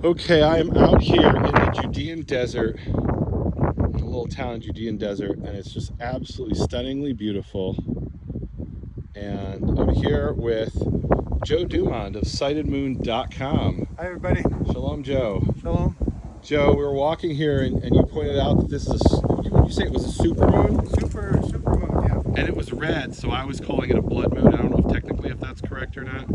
Okay, I am out here in the Judean desert, in a little town, Judean desert, and it's just absolutely stunningly beautiful. And I'm here with Joe Dumond of sightedmoon.com. Hi, everybody. Shalom, Joe. Shalom. Joe, we were walking here, and you pointed out that this is would you say it was a supermoon? Super moon, yeah. And it was red, so I was calling it a blood moon. I don't know if technically if that's correct or not.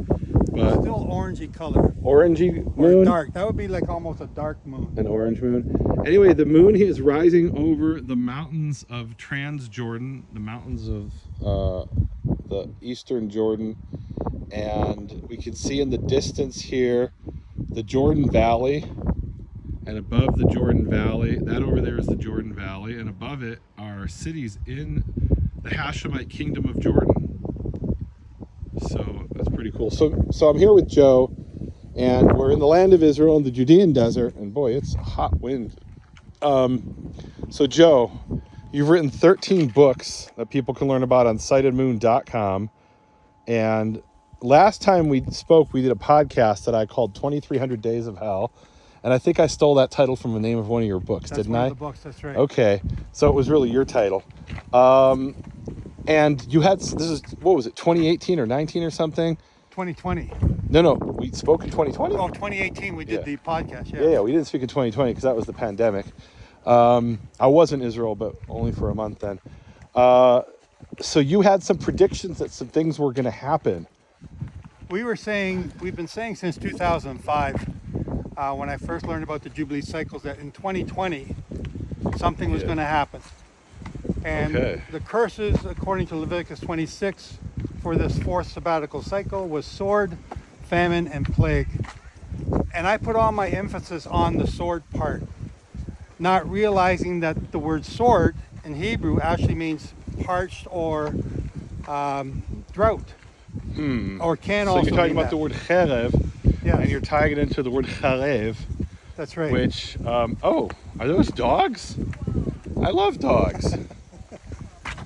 But Still orangey color. orangey Or moon? dark. That would be like almost a dark moon. An orange moon. Anyway, the moon is rising over the mountains of Transjordan, the mountains of the eastern Jordan, and we can see in the distance here the Jordan Valley, and above the Jordan Valley, that over there is the Jordan Valley, and above it are cities in the Hashemite kingdom of Jordan. So that's pretty cool. So I'm here with Joe, and we're in the land of Israel in the Judean desert, and boy, it's a hot wind. So Joe, you've written 13 books that people can learn about on sightedmoon.com, and last time we spoke, we did a podcast that I called 2300 Days of Hell, and I think I stole that title from the name of one of your books, didn't I? That's one of the books, that's right. Okay, so it was really your title. And you had, this is, what was it, 2018 or 19 or something? 2020. No, we spoke in 2020? Oh, 2018 we did the podcast, Yeah, we didn't speak in 2020 because that was the pandemic. I was in Israel, but only for a month then. So you had some predictions that some things were going to happen. We've been saying since 2005, when I first learned about the Jubilee cycles, that in 2020, something was going to happen. And the curses, according to Leviticus 26, for this fourth sabbatical cycle was sword, famine, and plague. And I put all my emphasis on the sword part, not realizing that the word sword in Hebrew actually means parched or drought. Or can also So you're talking mean about the word cherev, Yes. and you're tying it into the word charev, That's right. which, are those dogs? I love dogs.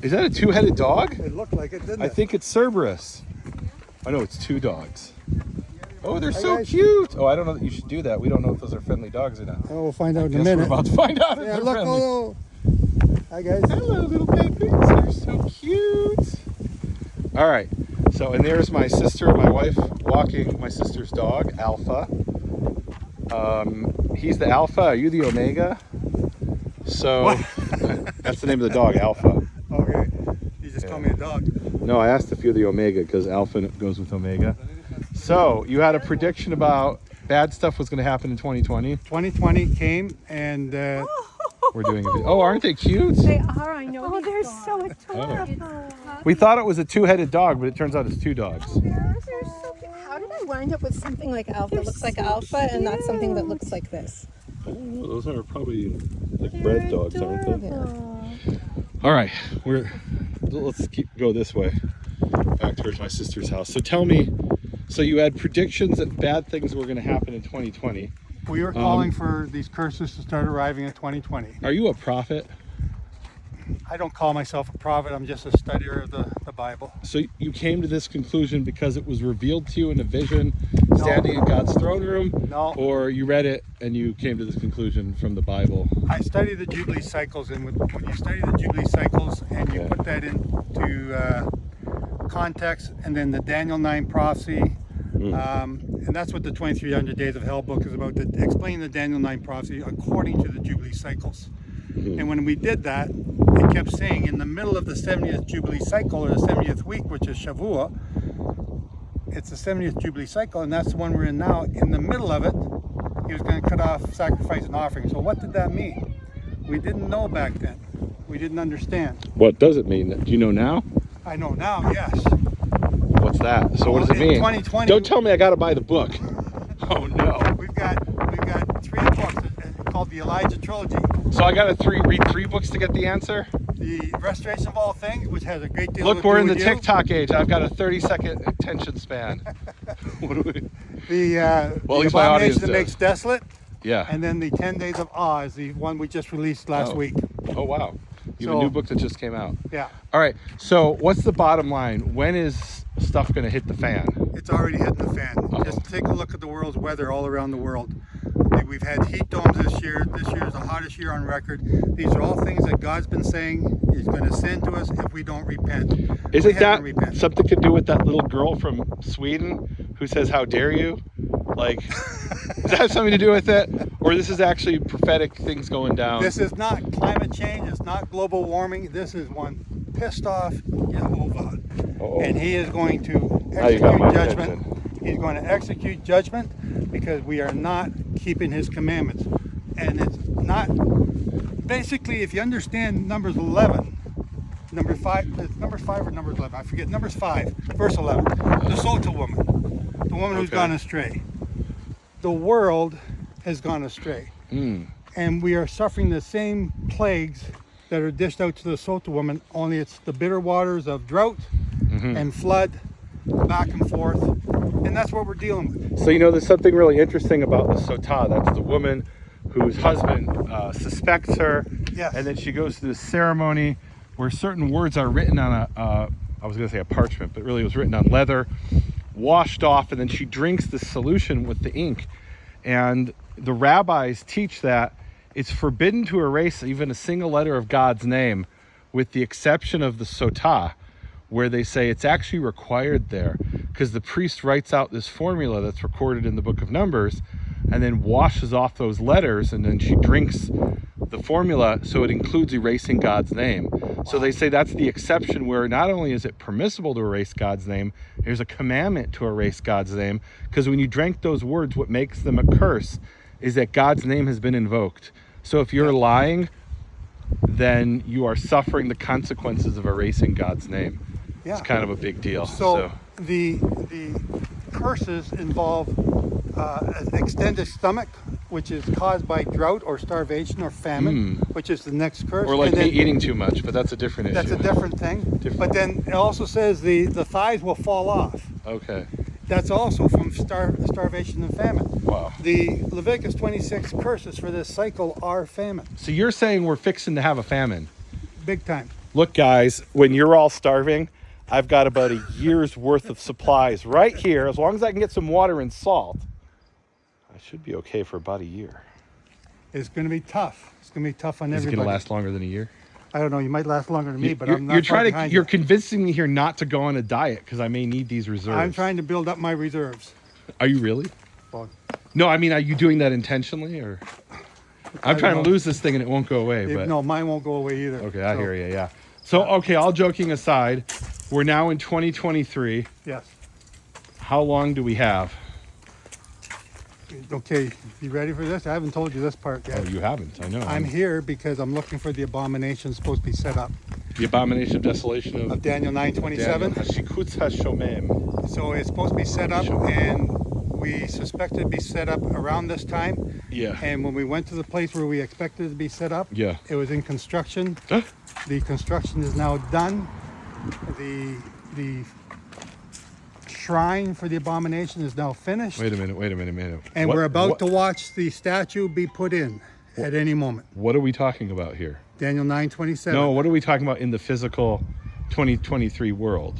Is that a two-headed dog? It looked like it, didn't it? I think it's Cerberus. Oh no, it's two dogs. Oh, they're Hi, so guys. cute. Oh, I don't know that you should do that. We don't know if those are friendly dogs or not. Oh, we'll find out in a Guess minute. we're about to find out if Yeah, they're look, friendly. hello. Hi, guys. Hello, little babies. They're so cute. All right. So, and there's my sister and my wife walking my sister's dog, Alpha. He's the Alpha. Are you the Omega? So, that's the name of the dog, Alpha. Okay. You just call me a dog. No, I asked if you're the Omega because Alpha goes with Omega. So, you had a prediction about bad stuff was going to happen in 2020. 2020 came and We're doing a video. Oh, aren't they cute? They are, I know. Oh, they're so adorable. We thought it was a two-headed dog, but it turns out it's two dogs. They're so cute. How did I wind up with something like Alpha? It looks like Alpha and not something that looks like this. I don't know. Those are probably like bred dogs, aren't they? Yeah. All right, let's go this way, back towards my sister's house. So tell me, so you had predictions that bad things were going to happen in 2020. we were calling for these curses to start arriving in 2020. Are you a prophet? I don't call myself a prophet. I'm just a studier of the Bible. So you came to this conclusion because it was revealed to you in a vision, standing in God's throne room? No. Or you read it and you came to this conclusion from the Bible? I study the Jubilee cycles, and when you study the Jubilee cycles and you put that into context, and then the Daniel 9 prophecy, and that's what the 2300 Days of Hell book is about, to explain the Daniel 9 prophecy according to the Jubilee cycles. And when we did that, it kept saying in the middle of the 70th Jubilee cycle, or the 70th week, which is Shavuot, it's the 70th Jubilee cycle, and that's the one we're in now. In the middle of it, he was going to cut off sacrifice and offering. So what did that mean? We didn't know back then. We didn't understand. What does it mean? Do you know now? I know now, yes. What's that? So what does it In mean? 2020, Don't tell me I got to buy the book. Oh no. we've got 3 books called the Elijah Trilogy. So I got to read 3 books to get the answer? The Restoration of All Things, which has a great deal Look, to do we're in the with you. TikTok age. I've got a 30-second attention span. What do we... The Well, at least my audience Abomination that does. Makes Desolate. Yeah. And then the 10 Days of Awe is the one we just released last week. Oh, wow. You have So- a new book that just came out. Yeah, All right. So what's the bottom line? When is stuff going to hit the fan? it's already hitting the fan. Uh-oh. Just take a look at the world's weather all around the world. we've had heat domes this year. This year is the hottest year on record. These are all things that God's been saying He's going to send to us if we don't repent. Isn't that haven't repented. something to do with that little girl from Sweden who says, "How dare you?" Like, does that have something to do with it? Or this is actually prophetic things going down? This is not climate change. It's not global warming. This is one pissed off Jehovah. Uh-oh. And he is going to Now you got my execute judgment. attention. He's going to execute judgment because we are not keeping his commandments. And it's not, basically, if you understand Numbers 11, number 5, it's number 5 or Numbers 11, I forget, Numbers 5, verse 11, the Sota woman, the woman who's Okay. gone astray. The world has gone astray. And we are suffering the same plagues that are dished out to the Sota woman, only it's the bitter waters of drought and flood, back and forth. And that's what we're dealing with. So, there's something really interesting about the Sotah. That's the woman whose husband suspects her. Yes. And then she goes through this ceremony where certain words are written on I was going to say a parchment, but really it was written on leather, washed off, and then she drinks the solution with the ink. And the rabbis teach that it's forbidden to erase even a single letter of God's name, with the exception of the Sotah, where they say it's actually required there because the priest writes out this formula that's recorded in the book of Numbers and then washes off those letters, and then she drinks the formula, so it includes erasing God's name. So they say that's the exception where not only is it permissible to erase God's name, there's a commandment to erase God's name, because when you drank those words, what makes them a curse is that God's name has been invoked. So if you're lying, then you are suffering the consequences of erasing God's name. Yeah. It's kind of a big deal. So the curses involve an extended stomach, which is caused by drought or starvation or famine, which is the next curse. Or like And me then eating too much, but that's a different issue. that's a different thing. But then it also says the thighs will fall off. Okay. That's also from starvation and famine. Wow. The Leviticus 26 curses for this cycle are famine, So you're saying we're fixing to have a famine. big time. Look, guys, when you're all starving, I've got about a year's worth of supplies right here. As long as I can get some water and salt, I should be okay for about a year. It's going to be tough. It's going to be tough on Is it everybody. going to last longer than a year? I don't know. You might last longer than me, but you're, I'm not you're far trying to. behind You're you. convincing me here not to go on a diet because I may need these reserves. I'm trying to build up my reserves. Are you really? Well, No, I mean, are you doing that intentionally, or? I'm trying to lose this thing and it won't go away. But no, mine won't go away either. okay, I hear you. Yeah. So okay, all joking aside, we're now in 2023. Yes. How long do we have? Okay, you ready for this? I haven't told you this part yet. Oh, you haven't. I know. I'm here because I'm looking for the abomination supposed to be set up The abomination of desolation of Daniel 9:27. Hashikutz Hashomem. So it's supposed to be set up, and we suspected it to be set up around this time. Yeah. And when we went to the place where we expected it to be set up, Yeah. it was in construction. Huh? The construction is now done. The shrine for the abomination is now finished. Wait a minute. And What- we're about what- to watch the statue be put in at any moment. What are we talking about here? Daniel 9:27. No, what are we talking about in the physical 2023 world?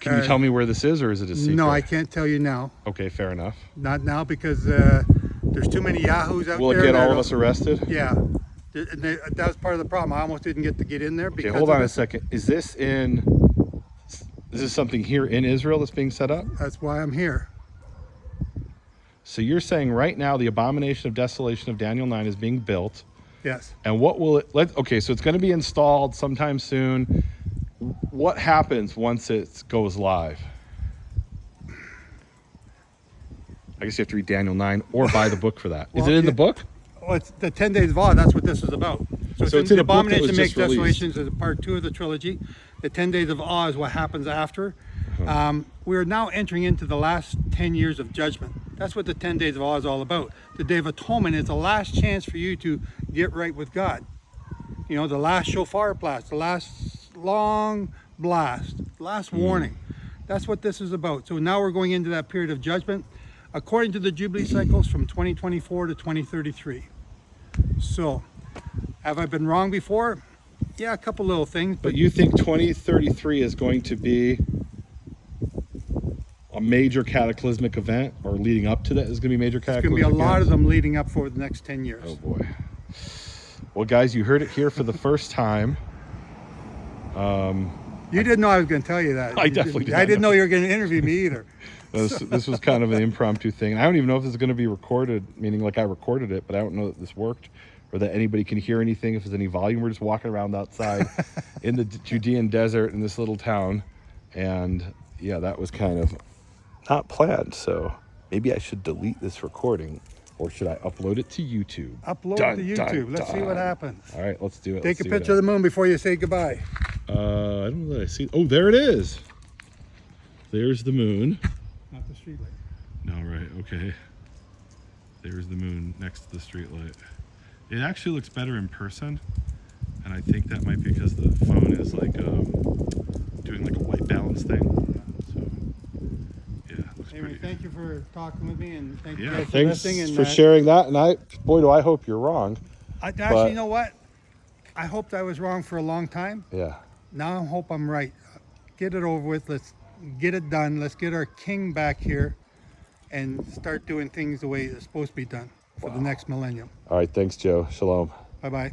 Can you tell me where this is, or is it a secret? No, I can't tell you now. Okay, fair enough. Not now because there's too many yahoos out Will there. it get all that'll- of us arrested? Yeah. That was part of the problem. I almost didn't get to get in there Okay, because hold of on a it. second. Is this something here in Israel that's being set up? That's why I'm here. So you're saying right now the abomination of desolation of Daniel 9 is being built. Yes. And what will it okay, so it's going to be installed sometime soon. What happens once it goes live? I guess you have to read Daniel 9 or buy the book for that. Is Well, it in the yeah. book? Well, it's the 10 days of awe. That's what this is about. So it's in in the a book that abomination was makes just released. desolations is part 2 of the trilogy. The 10 days of awe is what happens after. We're now entering into the last 10 years of judgment. That's what the 10 days of awe is all about. The Day of Atonement is the last chance for you to get right with God. You know, the last shofar blast, the last long blast, last warning. That's what this is about. So now we're going into that period of judgment according to the Jubilee cycles from 2024 to 2033. So, have I been wrong before? Yeah, a couple little things, But you think 2033 is going to be a major cataclysmic event, or leading up to that is going to be major There's cataclysmic going to be a lot of events? them leading up for the next 10 years. Oh boy. Well, guys, you heard it here for the first time. You didn't know I was going to tell you that. I definitely did I not didn't know. know you were going to interview me either. This was kind of an impromptu thing. I don't even know if this is going to be recorded, meaning like I recorded it, but I don't know that this worked or that anybody can hear anything, if there's any volume. We're just walking around outside in the Judean desert in this little town. And yeah, that was kind of not planned. So maybe I should delete this recording, or should I upload it to YouTube? Upload Dun, it to YouTube. dun, Let's see what dun. happens. All right, let's do it. Take Let's a see what picture of the moon before you say goodbye. I don't know that I see. Oh, there it is. There's the moon. Not the street light. No, right, okay. There's the moon next to the street light. It actually looks better in person, and I think that might be because the phone is like doing like a white balance thing. So, yeah, it looks Anyway, pretty. thank you for talking with me, and thank you Yeah, guys for thanks listening. And for sharing that. And boy, do I hope you're wrong. actually, you know what? I hoped I was wrong for a long time. Yeah. Now I hope I'm right. Get it over with. Let's get it done. Let's get our king back here and start doing things the way it's supposed to be done for the next millennium. All right, thanks, Joe. Shalom. Bye-bye.